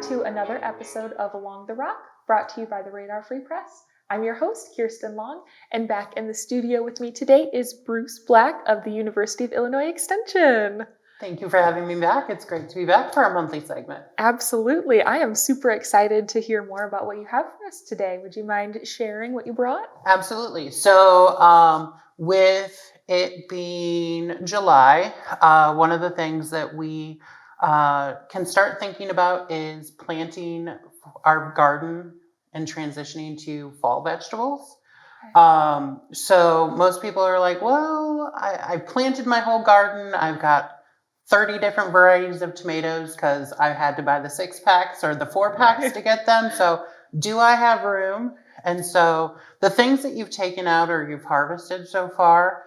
to another episode of Along the Rock, brought to you by the Radar Free Press. I'm your host, Kierstyn Long, and back in the studio with me today is Bruce Black of the University of Illinois Extension. Thank you for having me back. It's great to be back for our monthly segment. Absolutely. I am super excited to hear more about what you have for us today. Would you mind sharing what you brought? Absolutely. So with it being July, one of the things that we can start thinking about is planting our garden and transitioning to fall vegetables. So most people are like, well, I planted my whole garden. I've got 30 different varieties of tomatoes because I had to buy the 6-packs or the 4-packs to get them. So do I have room? And so the things that you've taken out or you've harvested so far,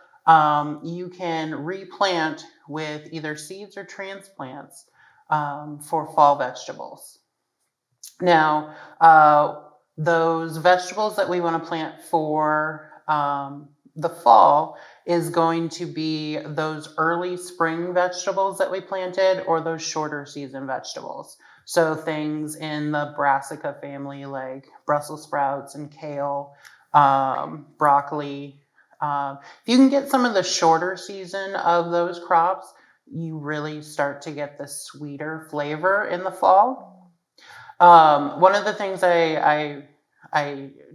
you can replant with either seeds or transplants for fall vegetables. Now, those vegetables that we want to plant for the fall is going to be those early spring vegetables that we planted or those shorter season vegetables. So things in the brassica family like Brussels sprouts and kale, broccoli. If you can get some of the shorter season of those crops, you really start to get the sweeter flavor in the fall. One of the things I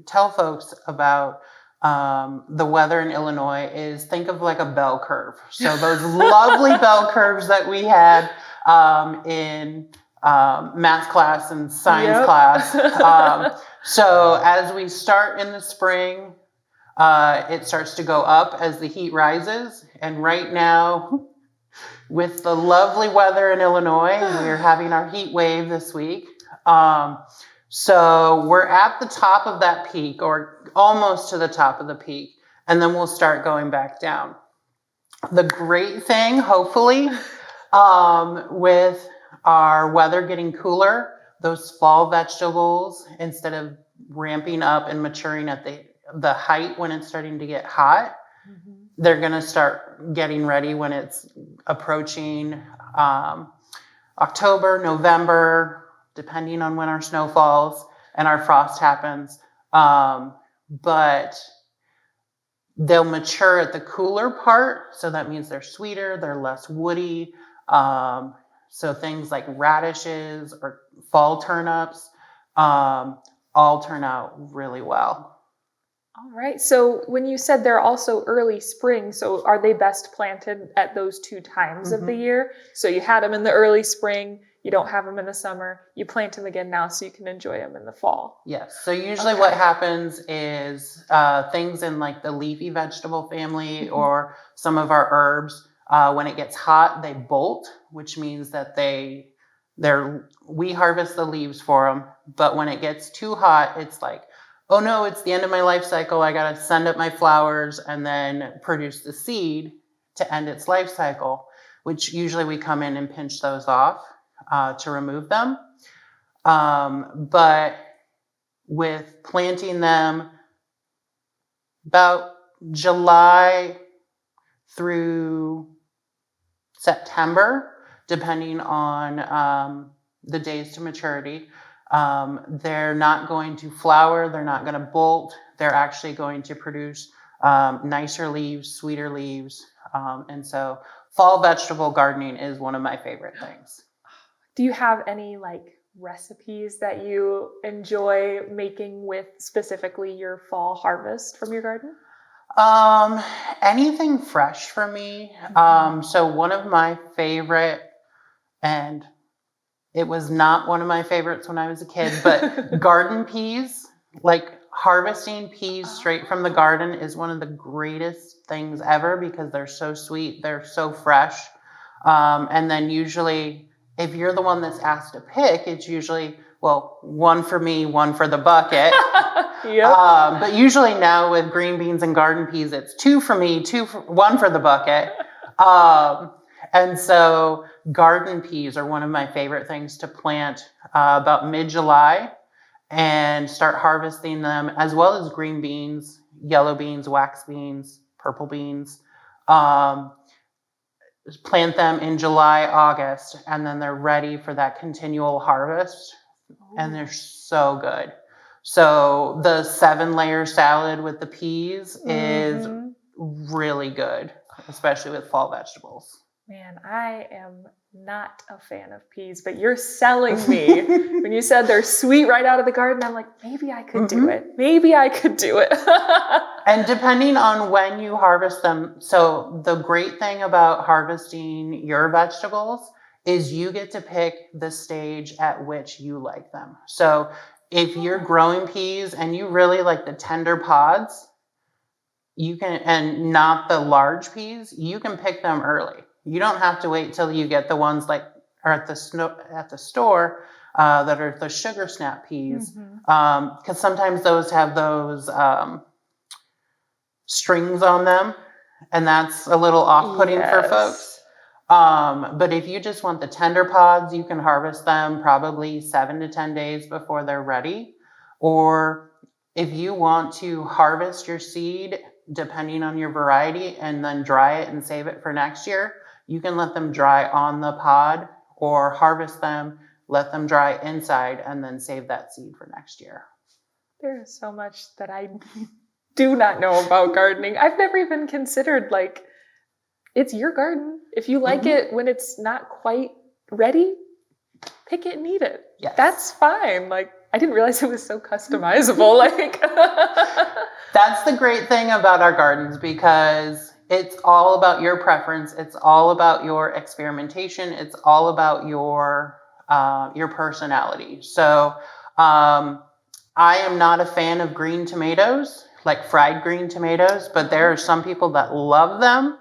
tell folks about the weather in Illinois is think of like a bell curve. So those lovely bell curves that we had in math class and science class. So as we start in the spring, it starts to go up as the heat rises. And right now, with the lovely weather in Illinois, we're having our heat wave this week. So we're at the top of that peak or almost to the top of the peak, and then we'll start going back down. The great thing, hopefully, with our weather getting cooler, those fall vegetables, instead of ramping up and maturing at the height when it's starting to get hot, they're going to start getting ready when it's approaching October, November, depending on when our snow falls and our frost happens. But they'll mature at the cooler part. So that means they're sweeter, they're less woody. So things like radishes or fall turnips all turn out really well. All right. So when you said they're also early spring, so are they best planted at those two times of the year? So you had them in the early spring, you don't have them in the summer, you plant them again now so you can enjoy them in the fall. Yes. So usually what happens is things in like the leafy vegetable family or some of our herbs, when it gets hot, they bolt, which means that we harvest the leaves for them. But when it gets too hot, it's like, oh no, it's the end of my life cycle. I got to send up my flowers and then produce the seed to end its life cycle, which usually we come in and pinch those off to remove them. But with planting them about July through September, depending on the days to maturity, they're not going to flower, they're not going to bolt, they're actually going to produce nicer leaves, sweeter leaves. And so fall vegetable gardening is one of my favorite things. Do you have any recipes that you enjoy making with specifically your fall harvest from your garden? Anything fresh for me. So one of my favorite, and it was not one of my favorites when I was a kid, but garden peas, harvesting peas straight from the garden is one of the greatest things ever because they're so sweet, they're so fresh. And then usually, if you're the one that's asked to pick, it's usually, one for me, one for the bucket. But usually now with green beans and garden peas, it's 2 for me, one for the bucket. And so garden peas are one of my favorite things to plant about mid-July and start harvesting them, as well as green beans, yellow beans, wax beans, purple beans. Plant them in July, August, and then they're ready for that continual harvest and they're so good. So the 7-layer salad with the peas is really good, especially with fall vegetables. Man, I am not a fan of peas, but you're selling me. When you said they're sweet right out of the garden, I'm like, maybe I could do it. Maybe I could do it. And depending on when you harvest them, so the great thing about harvesting your vegetables is you get to pick the stage at which you like them. So if you're growing peas and you really like the tender pods, you can, and not the large peas, you can pick them early. You don't have to wait till you get the ones like are at the store that are the sugar snap peas, because sometimes those have those strings on them, and that's a little off-putting for folks. But if you just want the tender pods, you can harvest them probably 7 to 10 days before they're ready. Or if you want to harvest your seed, depending on your variety, and then dry it and save it for next year, you can let them dry on the pod or harvest them, let them dry inside, and then save that seed for next year. There is so much that I do not know about gardening. I've never even considered, like, it's your garden. If you like it when it's not quite ready, pick it and eat it. Yes. That's fine. Like, I didn't realize it was so customizable. Like, that's the great thing about our gardens, because it's all about your preference. It's all about your experimentation. It's all about your personality. So I am not a fan of green tomatoes, like fried green tomatoes, but there are some people that love them.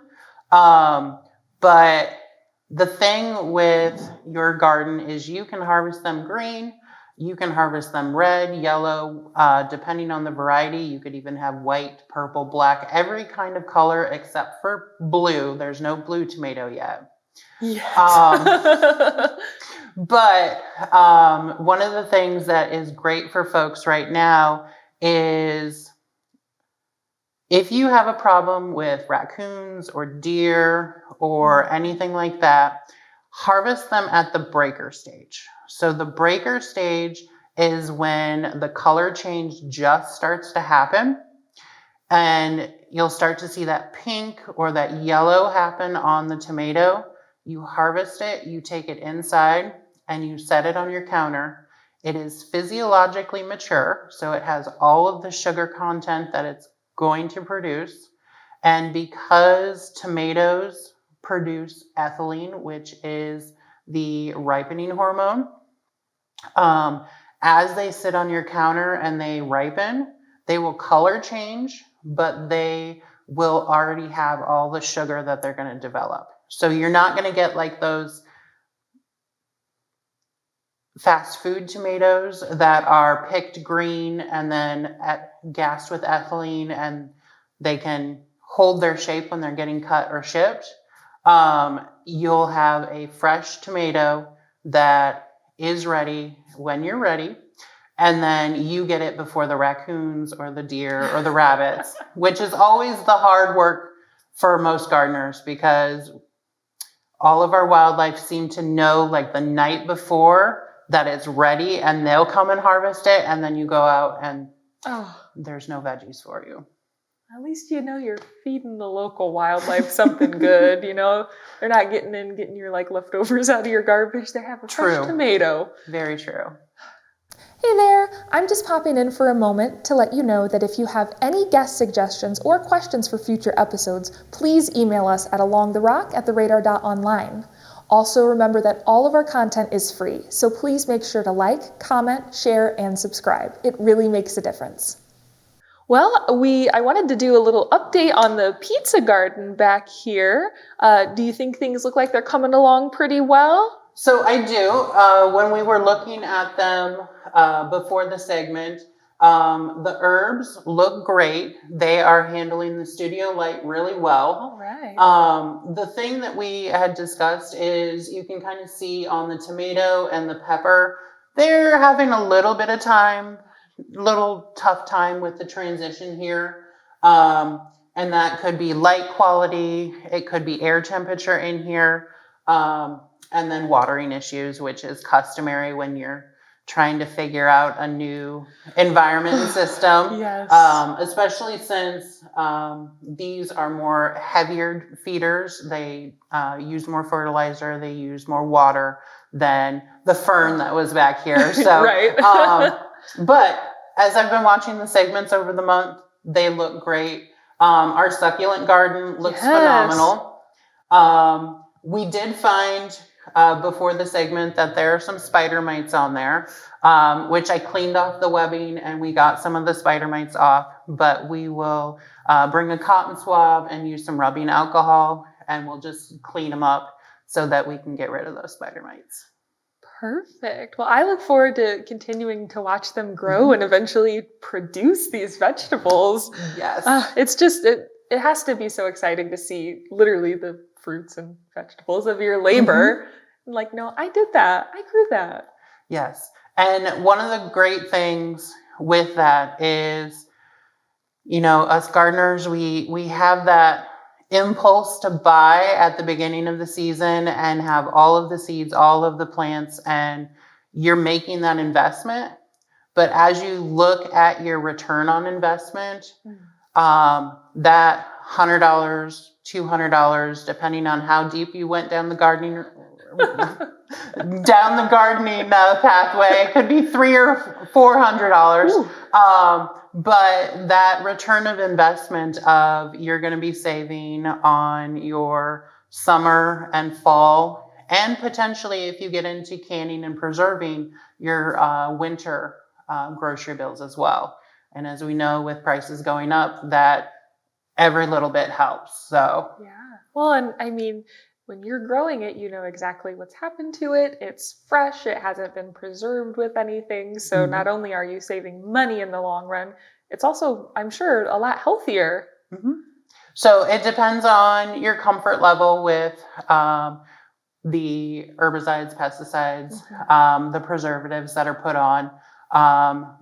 But the thing with your garden is you can harvest them green. You can harvest them red, yellow, depending on the variety. You could even have white, purple, black, every kind of color except for blue. There's no blue tomato yet. But one of the things that is great for folks right now is if you have a problem with raccoons or deer or anything like that, harvest them at the breaker stage. So the breaker stage is when the color change just starts to happen, and you'll start to see that pink or that yellow happen on the tomato. You harvest it, you take it inside, and you set it on your counter. It is physiologically mature, so it has all of the sugar content that it's going to produce. And because tomatoes produce ethylene, which is the ripening hormone, as they sit on your counter and they ripen, they will color change, but they will already have all the sugar that they're going to develop. So you're not going to get like those fast food tomatoes that are picked green and then gassed with ethylene, and they can hold their shape when they're getting cut or shipped. You'll have a fresh tomato that is ready when you're ready, and then you get it before the raccoons or the deer or the rabbits, which is always the hard work for most gardeners, because all of our wildlife seem to know like the night before that it's ready, and they'll come and harvest it, and then you go out and there's no veggies for you. At least you know you're feeding the local wildlife something good, you know? They're not getting your like leftovers out of your garbage. They have a fresh tomato. Very true. Hey there, I'm just popping in for a moment to let you know that if you have any guest suggestions or questions for future episodes, please email us at alongtherock@theradar.online. Also remember that all of our content is free, so please make sure to like, comment, share, and subscribe. It really makes a difference. Well, I wanted to do a little update on the pizza garden back here. Do you think things look like they're coming along pretty well? So I do. When we were looking at them before the segment, the herbs look great. They are handling the studio light really well. All right. The thing that we had discussed is you can kind of see on the tomato and the pepper, they're having a little bit of tough time with the transition here. And that could be light quality. It could be air temperature in here. And then watering issues, which is customary when you're trying to figure out a new environment and system. Yes. Especially since these are more heavier feeders. They use more fertilizer, they use more water than the fern that was back here. So, Right. but as I've been watching the segments over the month, they look great. Our succulent garden looks phenomenal. We did find before the segment that there are some spider mites on there, which I cleaned off the webbing and we got some of the spider mites off, but we will bring a cotton swab and use some rubbing alcohol and we'll just clean them up so that we can get rid of those spider mites. Perfect. Well, I look forward to continuing to watch them grow and eventually produce these vegetables. Yes. It's just, it has to be so exciting to see literally the fruits and vegetables of your labor. Like, no, I did that. I grew that. Yes. And one of the great things with that is, you know, us gardeners, we have that impulse to buy at the beginning of the season and have all of the seeds, all of the plants, and you're making that investment. But as you look at your return on investment, that $100, $200, depending on how deep you went down the gardening pathway, it could be $300 or $400. But that return of investment of you're going to be saving on your summer and fall, and potentially if you get into canning and preserving your winter grocery bills as well. And as we know, with prices going up, that every little bit helps. So yeah. Well, and I mean, when you're growing it, you know exactly what's happened to it. It's fresh. It hasn't been preserved with anything. So not only are you saving money in the long run, it's also, I'm sure, a lot healthier. So it depends on your comfort level with the herbicides, pesticides, the preservatives that are put on.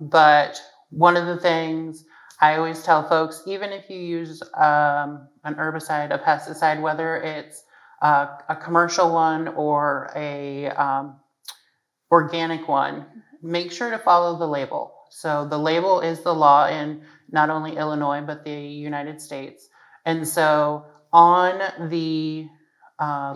But one of the things I always tell folks, even if you use an herbicide, a pesticide, whether it's a commercial one or a organic one, make sure to follow the label. So the label is the law in not only Illinois, but the United States. And so on the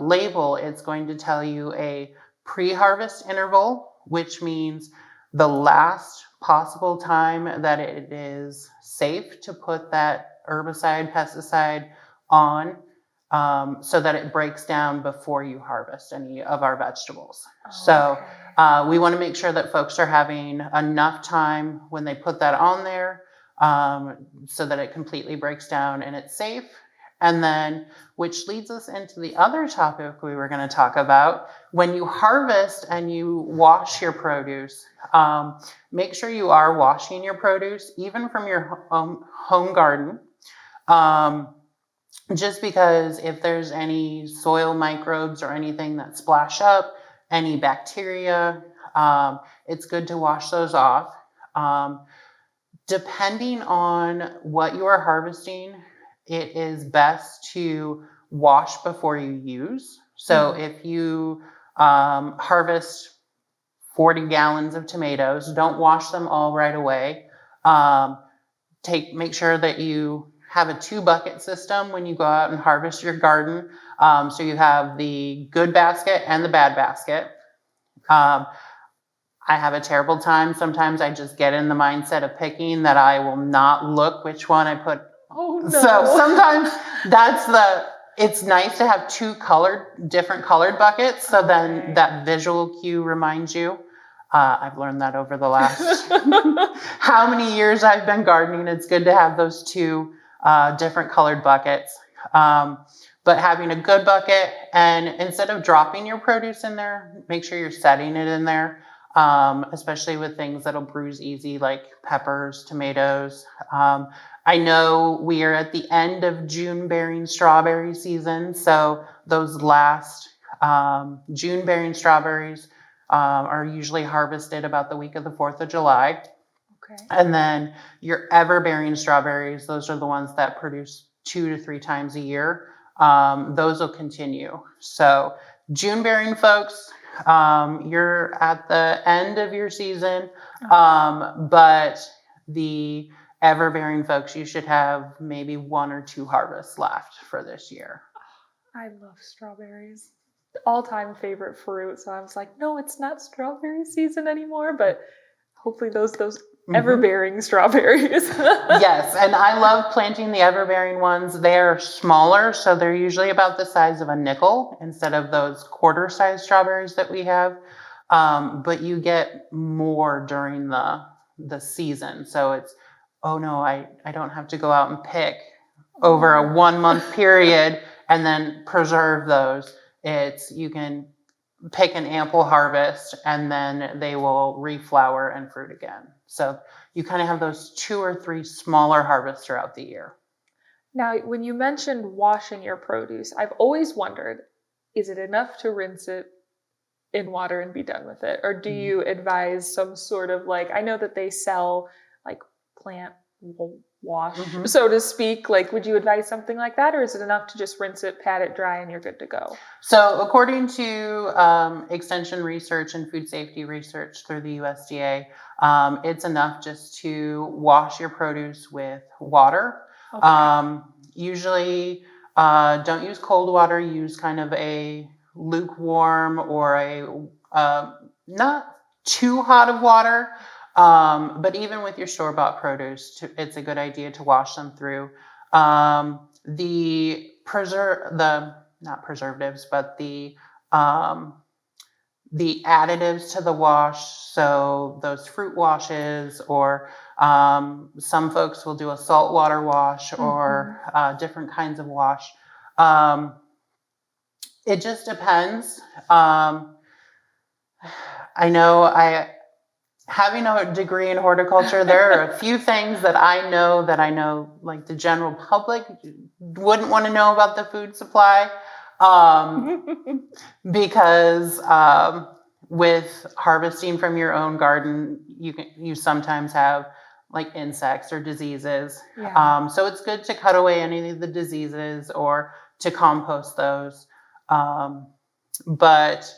label, it's going to tell you a pre-harvest interval, which means the last possible time that it is safe to put that herbicide, pesticide on, so that it breaks down before you harvest any of our vegetables. So we want to make sure that folks are having enough time when they put that on there, so that it completely breaks down and it's safe. And then, which leads us into the other topic we were going to talk about. When you harvest and you wash your produce, make sure you are washing your produce, even from your home garden. Just because if there's any soil microbes or anything that splash up, any bacteria, it's good to wash those off. Depending on what you are harvesting, it is best to wash before you use. So if you harvest 40 gallons of tomatoes, don't wash them all right away. Make sure that you have a 2-bucket system when you go out and harvest your garden. So you have the good basket and the bad basket. I have a terrible time. Sometimes I just get in the mindset of picking that I will not look which one I put. Oh, no. So sometimes it's nice to have 2 different colored buckets. So then that visual cue reminds you. I've learned that over the last how many years I've been gardening. It's good to have those 2 different colored buckets. But having a good bucket, and instead of dropping your produce in there, make sure you're setting it in there, especially with things that'll bruise easy like peppers, tomatoes. I know we are at the end of June bearing strawberry season, so those last June bearing strawberries are usually harvested about the week of the 4th of July. Okay. And then your ever bearing strawberries, those are the ones that produce 2 to 3 times a year. Those will continue. So June bearing folks, you're at the end of your season, but the ever bearing folks, you should have maybe 1 or 2 harvests left for this year. I love strawberries. All-time favorite fruit. So I was like, no, it's not strawberry season anymore, but hopefully those ever-bearing strawberries. Yes, and I love planting the ever-bearing ones. They're smaller, so they're usually about the size of a nickel instead of those quarter-sized strawberries that we have. But you get more during the season. So it's, oh no, I don't have to go out and pick over a 1-month period and then preserve those. It's, you can pick an ample harvest and then they will reflower and fruit again. So you kind of have those 2 or 3 smaller harvests throughout the year. Now, when you mentioned washing your produce, I've always wondered, is it enough to rinse it in water and be done with it? Or do you advise some sort of, like, I know that they sell like plant wash, so to speak. Like, would you advise something like that? Or is it enough to just rinse it, pat it dry, and you're good to go? So according to extension research and food safety research through the USDA, it's enough just to wash your produce with water. Okay. Usually don't use cold water, use kind of a lukewarm or a not too hot of water. But even with your store-bought produce, it's a good idea to wash them through. Not preservatives, but the additives to the wash. So those fruit washes, or some folks will do a saltwater wash, or different kinds of wash. It just depends. I know having a degree in horticulture, there are a few things that I know like the general public wouldn't want to know about the food supply. Because with harvesting from your own garden, you sometimes have like insects or diseases. Yeah. So it's good to cut away any of the diseases or to compost those. But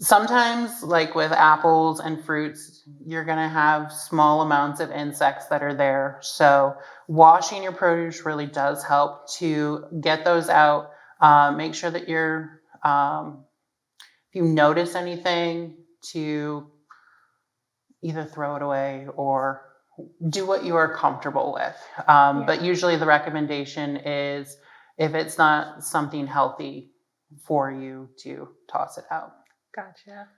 sometimes, like with apples and fruits, you're going to have small amounts of insects that are there. So washing your produce really does help to get those out. Make sure that if you notice anything, to either throw it away or do what you are comfortable with. But usually the recommendation is, if it's not something healthy for you, to toss it out. Gotcha.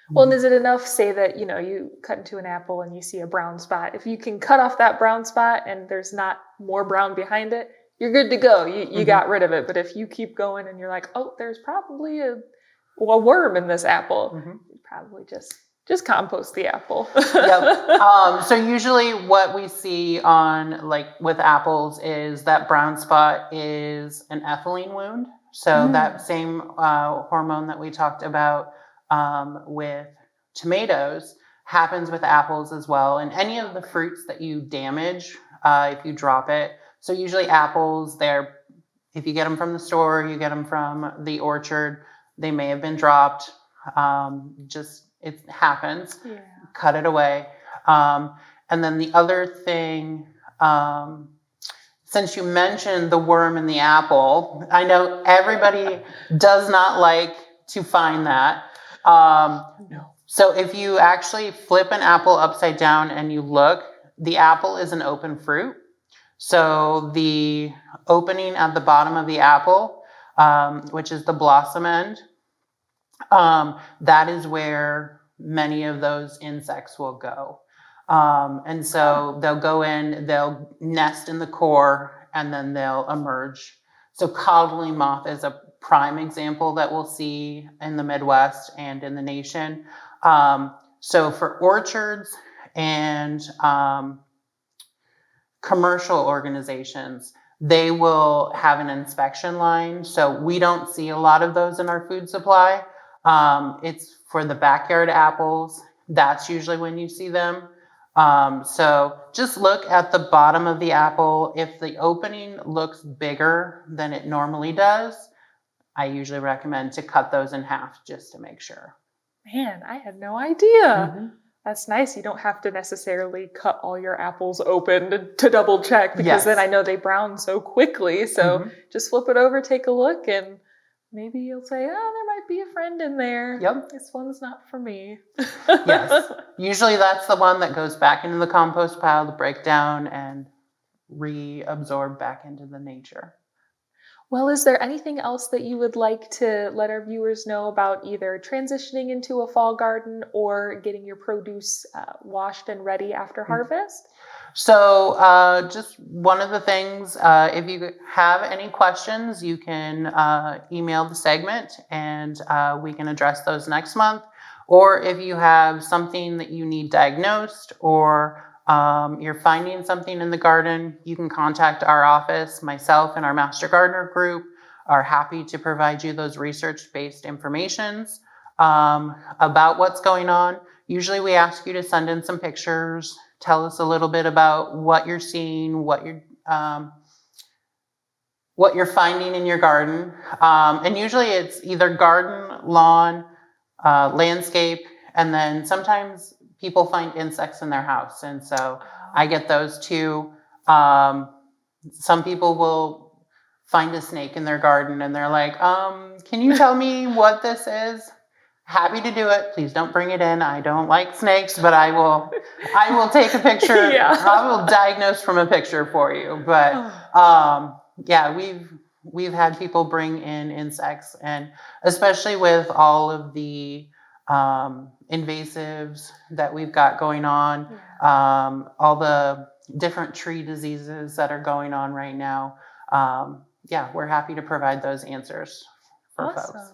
Well, and is it enough, say that, you cut into an apple and you see a brown spot. If you can cut off that brown spot and there's not more brown behind it, you're good to go. You got rid of it. But if you keep going and you're like, oh, there's probably a worm in this apple, you probably just compost the apple. Yep. So usually what we see on, like with apples, is that brown spot is an ethylene wound. So that same hormone that we talked about with tomatoes happens with apples as well. And any of the fruits that you damage, if you drop it. So usually apples, if you get them from the store, you get them from the orchard, they may have been dropped. It happens. Yeah. Cut it away. And then the other thing, since you mentioned the worm in the apple, I know everybody does not like to find that. No. So if you actually flip an apple upside down and you look, the apple is an open fruit. So the opening at the bottom of the apple, which is the blossom end, that is where many of those insects will go. And so they'll go in, they'll nest in the core, and then they'll emerge. So codling moth is a prime example that we'll see in the Midwest and in the nation. So for orchards and commercial organizations, they will have an inspection line. So we don't see a lot of those in our food supply. It's for the backyard apples. That's usually when you see them. So just look at the bottom of the apple. If the opening looks bigger than it normally does, I usually recommend to cut those in half just to make sure. Man, I had no idea. Mhm. That's nice. You don't have to necessarily cut all your apples open to double check, because then Yes. I know they brown so quickly. So Mhm. just flip it over, take a look, and maybe you'll say, oh, there might be a friend in there. Yep. This one's not for me. Yes. Usually that's the one that goes back into the compost pile to break down and reabsorb back into the nature. Well, is there anything else that you would like to let our viewers know about either transitioning into a fall garden or getting your produce washed and ready after harvest? So just one of the things, if you have any questions, you can email the segment and we can address those next month. Or if you have something that you need diagnosed, or you're finding something in the garden, you can contact our office. Myself and our Master Gardener group are happy to provide you those research-based informations about what's going on. Usually we ask you to send in some pictures, tell us a little bit about what you're seeing, what you're finding in your garden. And usually it's either garden, lawn, landscape, and then sometimes people find insects in their house. And so I get those too. Some people will find a snake in their garden and they're like, can you tell me what this is? Happy to do it. Please don't bring it in. I don't like snakes, but I will take a picture. Yeah. I will diagnose from a picture for you. But yeah, we've had people bring in insects, and especially with all of the invasives that we've got going on, all the different tree diseases that are going on right now. Yeah, we're happy to provide those answers for folks.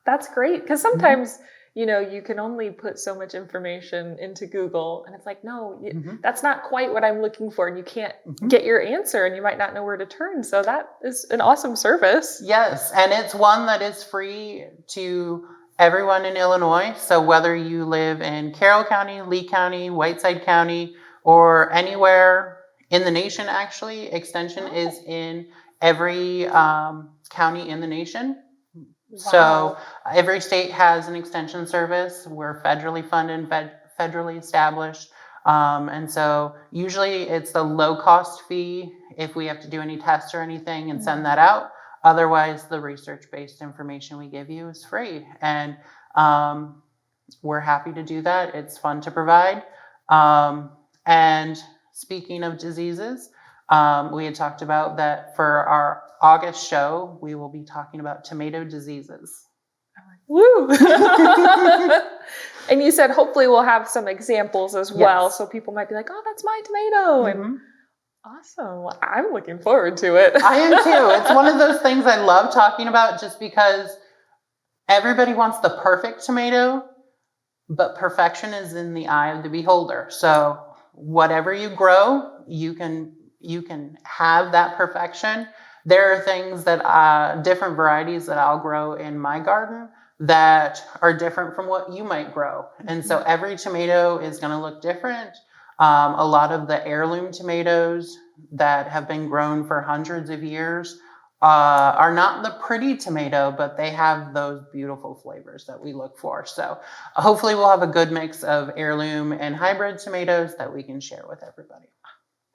That's great, because sometimes you can only put so much information into Google, and it's like, no, that's not quite what I'm looking for, and you can't get your answer, and you might not know where to turn. So that is an awesome service. Yes, and it's one that is free to everyone in Illinois. So whether you live in Carroll County, Lee County, Whiteside County, or anywhere in the nation, actually, Extension is in every county in the nation. Wow. So every state has an extension service. We're federally funded, federally established. And so usually it's the low cost fee if we have to do any tests or anything and send that out. Otherwise, the research-based information we give you is free. And we're happy to do that. It's fun to provide. And speaking of diseases, we had talked about that for our August show, we will be talking about tomato diseases. Woo! And you said hopefully we'll have some examples as well, so people might be like, oh, that's my tomato. And awesome. Well, I'm looking forward to it. I am too. It's one of those things I love talking about, just because everybody wants the perfect tomato, but perfection is in the eye of the beholder. So whatever you grow, you can have that perfection. There are things that different varieties that I'll grow in my garden that are different from what you might grow. And so every tomato is going to look different. A lot of the heirloom tomatoes that have been grown for hundreds of years are not the pretty tomato, but they have those beautiful flavors that we look for. So hopefully we'll have a good mix of heirloom and hybrid tomatoes that we can share with everybody.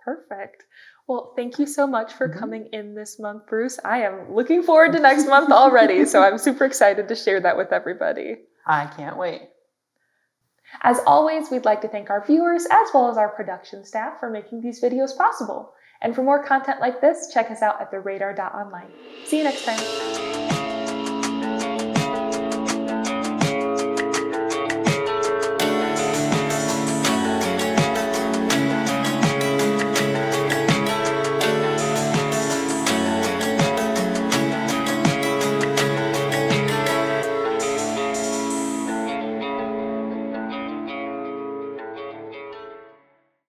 Perfect. Well, thank you so much for coming in this month, Bruce. I am looking forward to next month already, so I'm super excited to share that with everybody. I can't wait. As always, we'd like to thank our viewers as well as our production staff for making these videos possible. And for more content like this, check us out at theradar.online. See you next time.